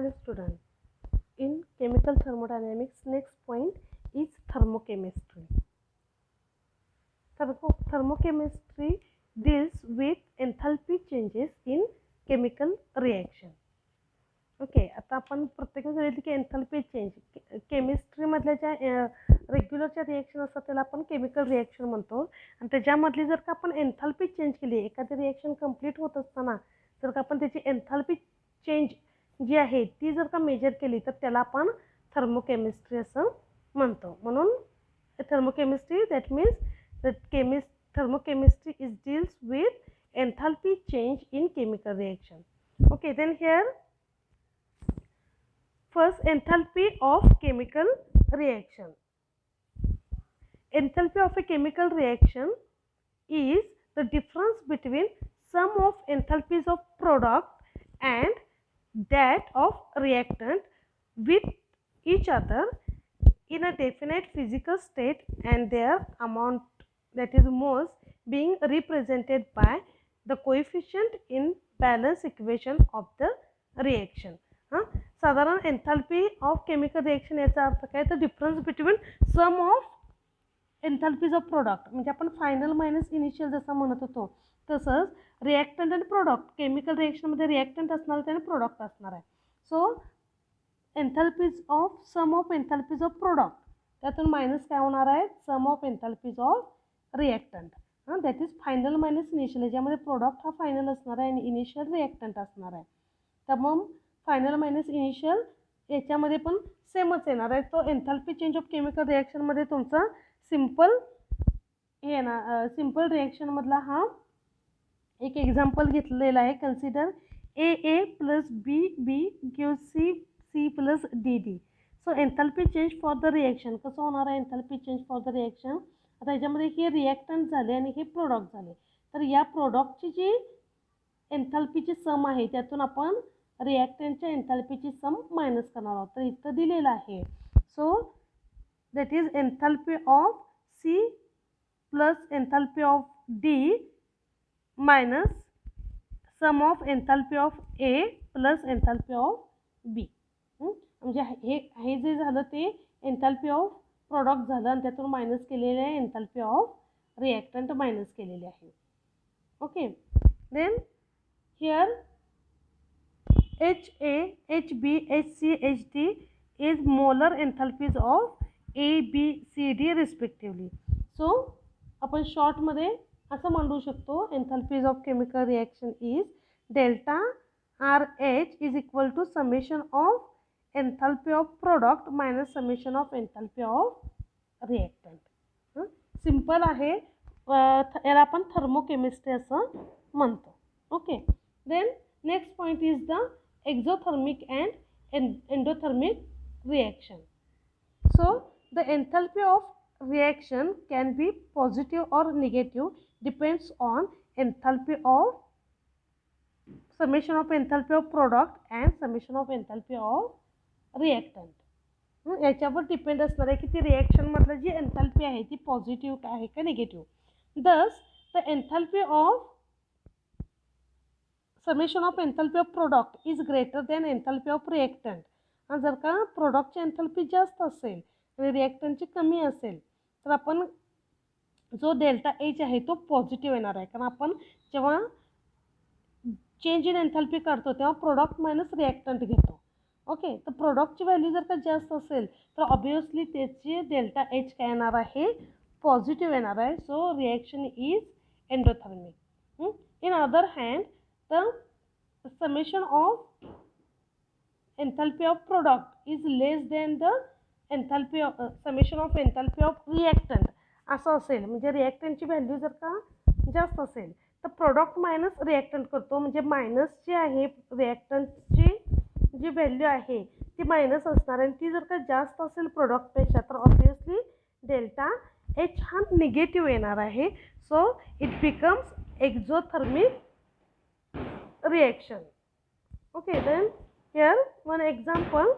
Hello student. In chemical thermodynamics, next point is thermochemistry. Thermochemistry deals with enthalpy changes in chemical reaction. Okay, आता आपण प्रत्येकाने सांगितलं की enthalpy change केमिस्ट्रीमधल्या ज्या रेग्युलरच्या reaction असतात त्याला आपण केमिकल रिॲक्शन म्हणतो आणि त्याच्यामधली जर का आपण एन्थाल्पी चेंज केली, एखादी रिॲक्शन कंप्लीट होत असताना जर का आपण त्याची एन्थाल्पी चेंज जी आहे ती जर का मेजर केली तर त्याला आपण थर्मोकेमिस्ट्री असं म्हणतो. म्हणून thermochemistry that means that thermochemistry is deals with enthalpy change in chemical reaction. Okay, then here first enthalpy of chemical reaction. Enthalpy of a chemical reaction is the difference between sum of enthalpies of product and that of reactant with each other in a definite physical state and their amount, that is moles, being represented by the coefficient in balance equation of the reaction. साधारण enthalpy of chemical reaction याचा अर्थ काय तर difference between sum of enthalpies of product, म्हणजे आपण final minus initial जसं म्हणत होतो तसंच रिॲक्टंट आणि प्रोडक्ट. केमिकल रिएक्शनमध्ये रिॲक्टंट असणार आहे आणि प्रोडक्ट असणार आहे. So enthalpies of sum of enthalpies of product, त्यातून मायनस काय होणार आहे sum of enthalpies of reactant. That is final minus initial, ज्यामध्ये प्रोडक्ट हा फायनल असणार आहे आणि इनिशियल रिॲक्टंट असणार आहे. तर मग फायनल मायनस इनिशियल याच्यामध्ये पण सेमच येणार आहे. तो एन्थाल्पी चेंज ऑफ केमिकल रिॲक्शनमध्ये तुमचा सिम्पल हे येणार. सिम्पल रिॲक्शनमधला हा एक एक्झाम्पल घेतलेला आहे. Consider A plus B give C plus D. So enthalpy change for the reaction कसं होणार आहे. Enthalpy change for the reaction, आता ह्याच्यामध्ये हे रिॲक्टंट झाले आणि हे प्रोडक्ट झाले, तर या प्रोडक्टची जी एन्थाल्पीची सम आहे त्यातून आपण रिॲक्टंटच्या एन्थाल्पीची सम मायनस करणार आहोत. तर इथं दिलेलं आहे. So that is enthalpy of C plus enthalpy of D minus sum of enthalpy of A plus enthalpy of B. म्हणजे हे जे झालं ते एन्थाल्पी ऑफ प्रोडक्ट झालं आणि त्यातून मायनस केलेले आहे एन्थाल्पी ऑफ रिॲक्टंट मायनस केलेले आहे. Okay, then here HA, HB, HC, HD is molar enthalpies of A, B, C, D respectively. So आपण शॉर्टमध्ये असं म्हणू शकतो enthalpies of chemical reaction is delta RH is equal to summation of enthalpy of product minus summation of enthalpy of reactant. Simple आहे, याला आपण thermochemistry असं म्हणतो. Okay, then next point is the exothermic and endothermic reaction. So the enthalpy of reaction can be positive or negative, depends on enthalpy of summation of enthalpy of product and summation of enthalpy of reactant. याच्यावर depend असणार आहे की ती रिॲक्शनमधलं जी enthalpy आहे ती positive आहे का negative. दस the enthalpy of summation of enthalpy of product is greater than enthalpy of reactant. जर का प्रोडक्टची एन्थाल्पी जास्त असेल आणि रिॲक्टंटची कमी असेल तर आपण जो डेल्टा एच आहे तो पॉझिटिव्ह येणार आहे, कारण आपण जेव्हा चेंज इन एन्थाल्पी काढतो तेव्हा प्रोडक्ट मायनस रिॲक्टंट घेतो. ओके, तर प्रोडक्टची व्हॅल्यू जर का जास्त असेल तर ऑब्वियसली त्याची डेल्टा एच काय येणार आहे पॉझिटिव्ह येणार आहे. So reaction is endothermic. In other hand the summation of enthalpy of product is less than the enthalpy of summation of enthalpy of reactant असं असेल, म्हणजे रिॲक्टंटची व्हॅल्यू जर का जास्त असेल तर प्रोडक्ट मायनस रिॲक्टंट करतो, म्हणजे मायनस जी आहे रिॲक्टंटची जी व्हॅल्यू आहे ती मायनस असणार आणि ती जर का जास्त असेल प्रोडक्टपेक्षा तर ऑब्वियसली डेल्टा एच हा निगेटिव्ह येणार आहे. So it becomes exothermic reaction. Okay, then here one example.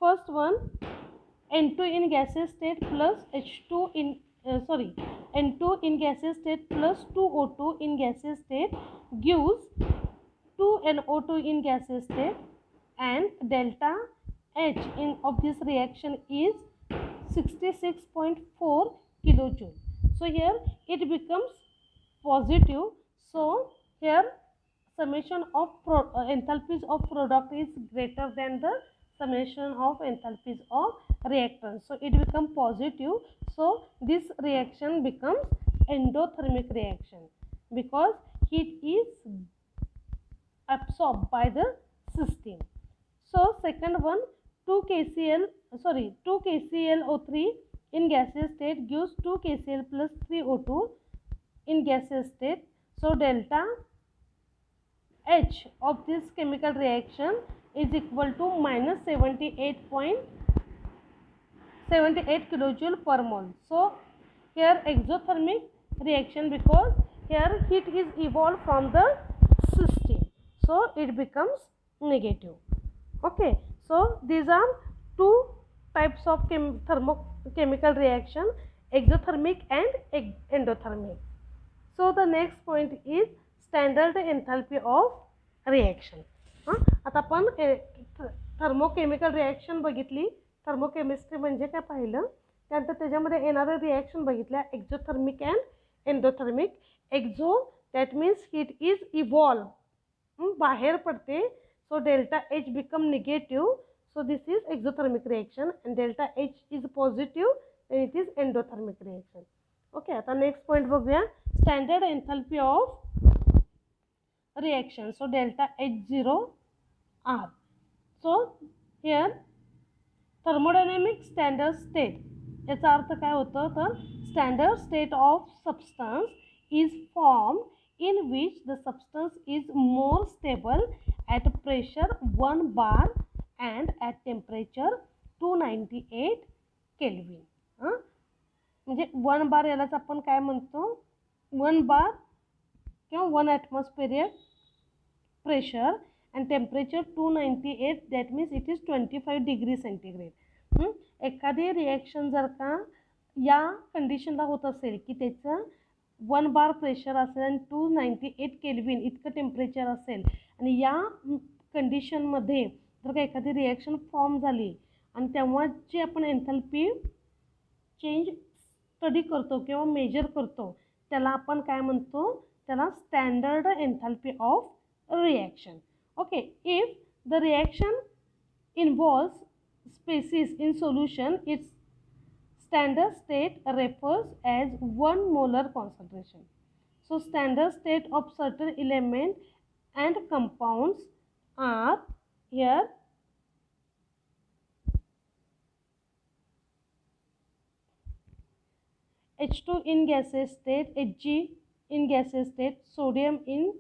First one, N2 in gaseous state plus H2 in N2 in gaseous state plus 2O2 in gaseous state gives 2NO2 in gaseous state, and delta H in of this reaction is 66.4 kilojoule. So here it becomes positive. So here summation of enthalpies of product is greater than the summation of enthalpies of reactant. So it becomes positive. So this reaction becomes endothermic reaction because heat is absorbed by the system. So second one, 2 KClO3 in gaseous state gives 2 KCl plus 3 O2 in gaseous state. So delta H of this chemical reaction is equal to minus 78.78 kilojoule per mole. So here exothermic reaction because here heat is evolved from the system. So it becomes negative. Okay. So these are two types of thermochemical reaction, exothermic and endothermic. So the next point is standard enthalpy of reaction. आता आपण thermochemical reaction बघितली, thermochemistry म्हणजे काय पाहिलं, त्यानंतर त्याच्यामध्ये येणारे reaction बघितल्या exothermic and endothermic. Exo that means heat is evolve, बाहेर पडते. So delta H become negative. So this is exothermic reaction and delta H is positive, then it is endothermic reaction. Okay. आता next point बघूया, standard enthalpy of reaction. So delta H0 R. So here thermodynamic standard state, याचा अर्थ काय होतं तर standard state of substance is formed in which the substance is more stable at pressure 1 bar and at temperature 298 Kelvin. म्हणजे 1 बार यालाच आपण काय म्हणतो, 1 बार किंवा 1 atmospheric pressure and temperature 298, that means it is 25 degree centigrade. एखादी रिॲक्शन जर का या कंडिशनला होत असेल की त्याचं 1 बार प्रेशर असेल आणि 298 केल्विन इतकं टेम्परेचर असेल आणि या कंडिशनमध्ये जर का एखादी रिॲक्शन फॉर्म झाली आणि तेव्हा जी आपण एन्थॅल्पी चेंज स्टडी करतो किंवा मेजर करतो त्याला आपण काय म्हणतो, त्याला standard enthalpy of reaction. Okay, if the reaction involves species in solution, its standard state refers as 1 molar concentration. So standard state of certain element and compounds are here H2 in gaseous state, Hg in gaseous state, sodium in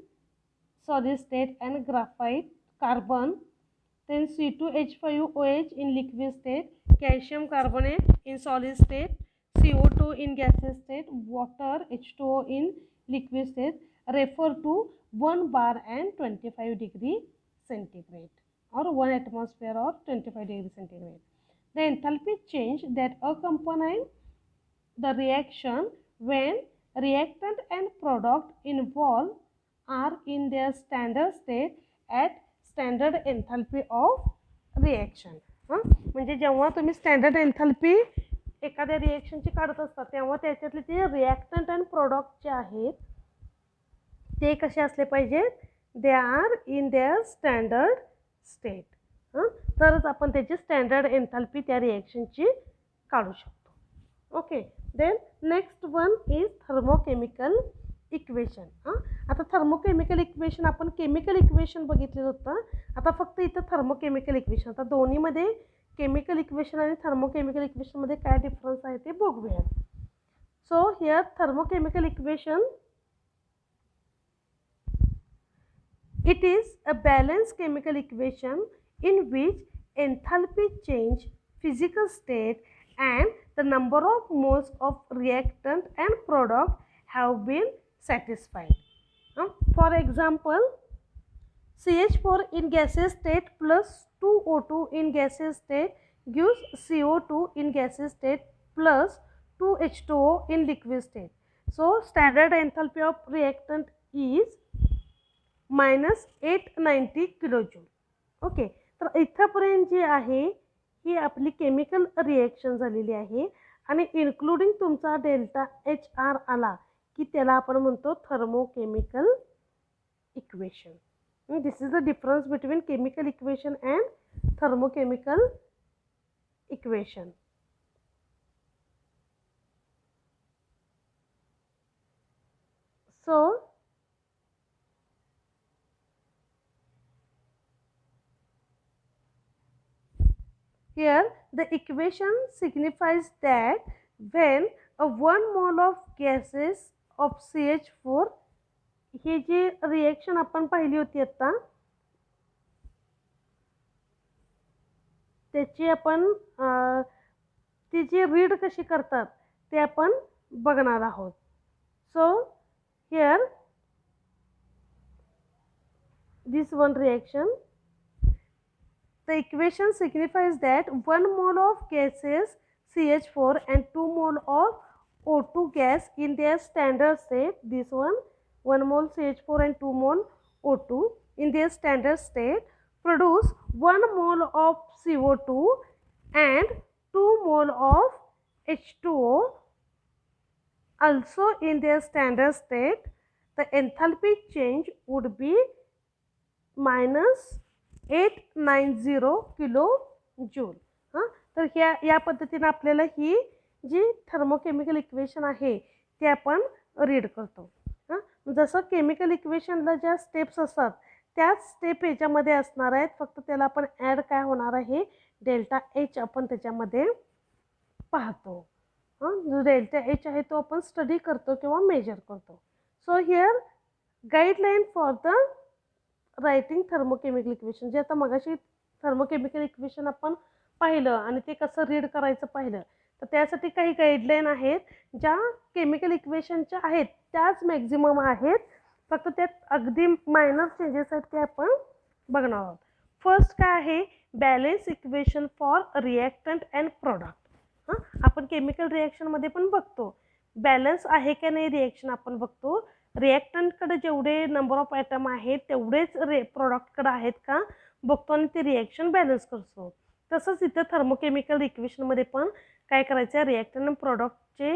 solid state and graphite, carbon, then C2H5OH in liquid state, calcium carbonate in solid state, CO2 in gaseous state, water H2O in liquid state, refer to 1 bar and 25 degree centigrade or 1 atmosphere or 25 degree centigrade. The enthalpy change that accompany the reaction when reactant and product involved are in their standard state at standard enthalpy of reaction. म्हणजे जेव्हा तुम्ही standard एन्थॅल्पी एखाद्या रिॲक्शनची काढत असता तेव्हा त्याच्यातले जे reactant and product जे आहेत ते कसे असले पाहिजेत, they are in their standard state. तरच आपण त्याची स्टँडर्ड एन्थॅल्पी त्या रिॲक्शनची काढू शकतो. Okay. Then next one is thermochemical equation. आता थर्मोकेमिकल इक्वेशन आपण केमिकल इक्वेशन बघितलेलं होतं, आता फक्त इथं थर्मोकेमिकल इक्वेशन. आता दोन्हीमध्ये केमिकल इक्वेशन आणि थर्मोकेमिकल इक्वेशनमध्ये काय डिफरन्स आहे ते बघूया. So here thermochemical equation, it is a balanced chemical equation in which enthalpy change, physical state and the number of moles of reactant and product have been satisfied. For example, CH4 in gaseous state plus 2O2 in gaseous state gives CO2 in gaseous state plus 2H2O in liquid state. So standard enthalpy of reactant is -890 kilojoule. Okay, तर इथंपर्यंत जी आहे ही आपली chemical reaction झालेली आहे आणि including तुमचा delta H R आला की त्याला आपण म्हणतो thermochemical equation. This is the difference between chemical equation and thermochemical equation. So here the equation signifies that when a 1 mole of gases of CH4, ही जी रिएक्शन आपण पाहिली होती आता त्याची आपण ती जी रीड कशी करतात ते आपण बघणार आहोत. So here this one reaction, the equation signifies that 1 mole of gases CH4 and 2 mole of O2 gas in their standard state, this one mole CH4 and 2 mole O2 in their standard state produce 1 mole of CO2 and 2 mole of H2O. Also in their standard state the enthalpy change would be -890 kilo joule. हां, तर या पद्धतीने आपल्याला ही जी thermochemical equation आहे ते आपण read करतो. हां, जसं केमिकल इक्वेशनला ज्या स्टेप्स असतात त्याच स्टेप याच्यामध्ये असणार आहेत, फक्त त्याला आपण ॲड काय होणार आहे डेल्टा एच आपण त्याच्यामध्ये पाहतो. जो डेल्टा एच आहे तो आपण स्टडी करतो किंवा मेजर करतो. So here guideline for the writing thermochemical equation, जे आता मगाशी थर्मोकेमिकल इक्वेशन आपण पाहिलं आणि ते कसं रीड करायचं पाहिलं, तर त्यासाठी काही गाईडलाईन आहेत ज्या केमिकल इक्वेशनच्या आहेत त्याच मॅक्झिमम आहेत, फक्त त्यात अगदी मायनर चेंजेस आहेत ते आपण बघणार आहोत. फर्स्ट काय आहे balance equation for reactant and product. हां, आपण केमिकल रिॲक्शनमध्ये पण बघतो बॅलन्स आहे का नाही रिॲक्शन आपण बघतो. रिॲक्टंटकडे जेवढे नंबर ऑफ ॲटम आहेत तेवढेच प्रॉडक्टकडे आहेत का बघतो आणि ते रिॲक्शन बॅलन्स करतो. तसंच इथं थर्मोकेमिकल इक्वेशनमध्ये पण काय करायचं आहे रिॲक्टंट आणि प्रॉडक्टचे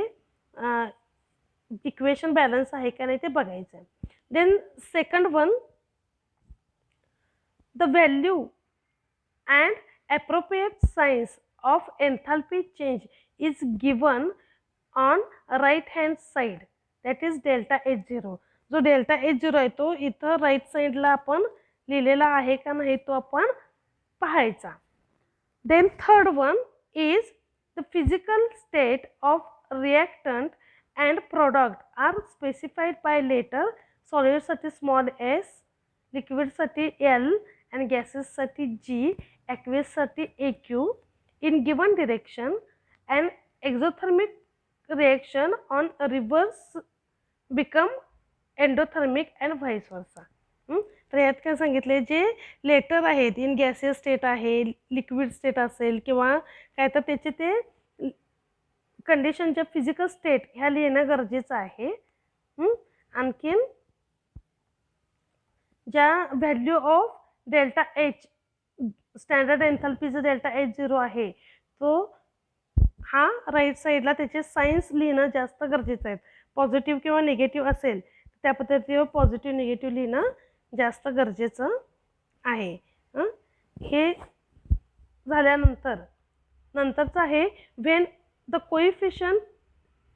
इक्वेशन बॅलन्स आहे का नाही ते बघायचं आहे. Then second one, the value and appropriate signs of enthalpy change is given on right hand side, that is delta H0. जो डेल्टा H0 आहे तो इथं राईट साईडला आपण लिहिलेला आहे का नाही तो आपण पाहायचा. Then third one is the physical state of reactant and product are specified by letter. सॉलिडसाठी स्मॉल s, लिक्विडसाठी L अँड गॅसेससाठी G, ॲक्वेससाठी AQ in given direction and exothermic reaction on reverse become endothermic and vice versa. तर यात काय सांगितले जे letter आहेत इन गॅसियस स्टेट आहे, लिक्विड स्टेट असेल किंवा काय तर त्याचे ते कंडिशनच्या फिजिकल स्टेट ह्या लिहिणं गरजेचं आहे. आणखीन ज्या value of delta H standard एन्थाल्पीचं डेल्टा H0 आहे तो हा राईट साईडला त्याचे सायन्स लिहिणं जास्त गरजेचं आहे. पॉझिटिव्ह किंवा निगेटिव्ह असेल त्या पद्धतीवर पॉझिटिव्ह निगेटिव्ह लिहिणं जास्त गरजेचं आहे. हे झाल्यानंतर नंतरचं आहे when the coefficient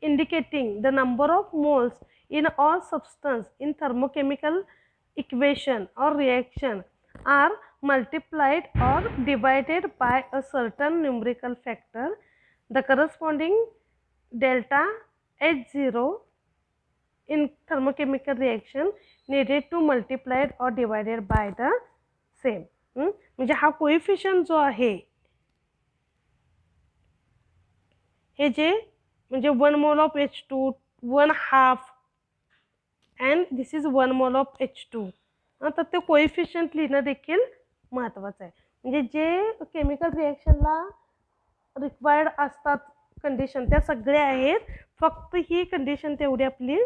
indicating the number of moles in all substance in thermochemical equation और reaction are multiplied or divided by a certain numerical factor, the corresponding delta H0 in thermochemical reaction needed to multiplied or divided by the same. म्हणजे हा coefficient जो आहे हे जे म्हणजे 1 mole of H2, 1/2 and this is 1 mole of H2. तर ते coefficient लिहिणं देखील महत्त्वाचं आहे. म्हणजे जे केमिकल रिॲक्शनला रिक्वायर्ड असतात कंडिशन त्या सगळ्या आहेत, फक्त ही कंडिशन तेवढी आपली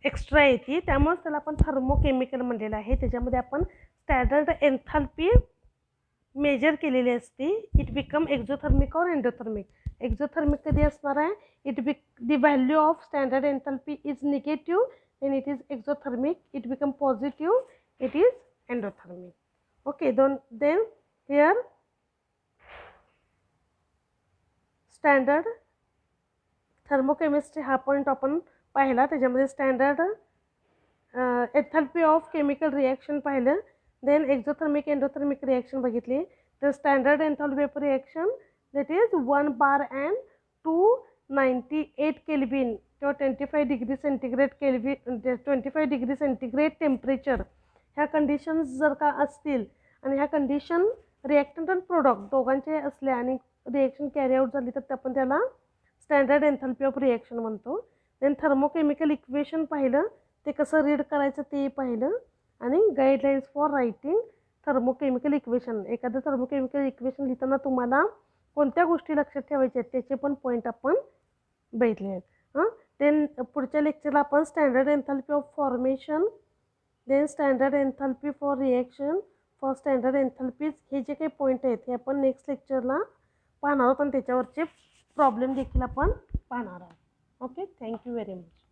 एक्स्ट्रा येते, त्यामुळेच त्याला आपण थर्मोकेमिकल म्हणलेलं आहे. त्याच्यामध्ये आपण स्टँडर्ड एन्थाल्पी मेजर केलेली असते. इट बिकम एक्झोथर्मिक और एंडोथर्मिक. एक्झोथर्मिक कधी असणार आहे, the value of standard enthalpy is negative, then it is exothermic. It become positive, it is endothermic. Okay, then here standard thermochemistry हा पॉईंट आपण पाहिला. त्याच्यामध्ये standard enthalpy of chemical reaction पाहिलं. Then exothermic endothermic reaction बघितली. तर standard enthalpy of reaction that is 1 bar and 298 kelvin किंवा 25 degree centigrade kelvin, 25 degree centigrade temperature ह्या conditions जर का असतील आणि ह्या कंडिशन रिॲक्टंट आणि प्रोडक्ट दोघांचे असले आणि रिॲक्शन कॅरी आउट झाली तर आपण त्याला स्टँडर्ड एन्थाल्पी ऑफ रिॲक्शन म्हणतो. देन थर्मोकेमिकल इक्वेशन पाहिलं, ते कसं रीड करायचं ते पाहिलं, आणि guidelines for writing thermochemical equation. एखादं थर्मोकेमिकल इक्वेशन लिहिताना तुम्हाला कोणत्या गोष्टी लक्षात ठेवायच्या आहेत त्याचे पण पॉईंट आपण बघितले आहेत. देन पुढच्या लेक्चरला आपण standard enthalpy of formation, then standard enthalpy for reaction, for standard enthalpies, हे जे काही पॉईंट आहेत हे आपण नेक्स्ट लेक्चरला पाहणार आहोत आणि त्याच्यावरचे प्रॉब्लेम देखील आपण पाहणार आहोत. Okay, thank you very much.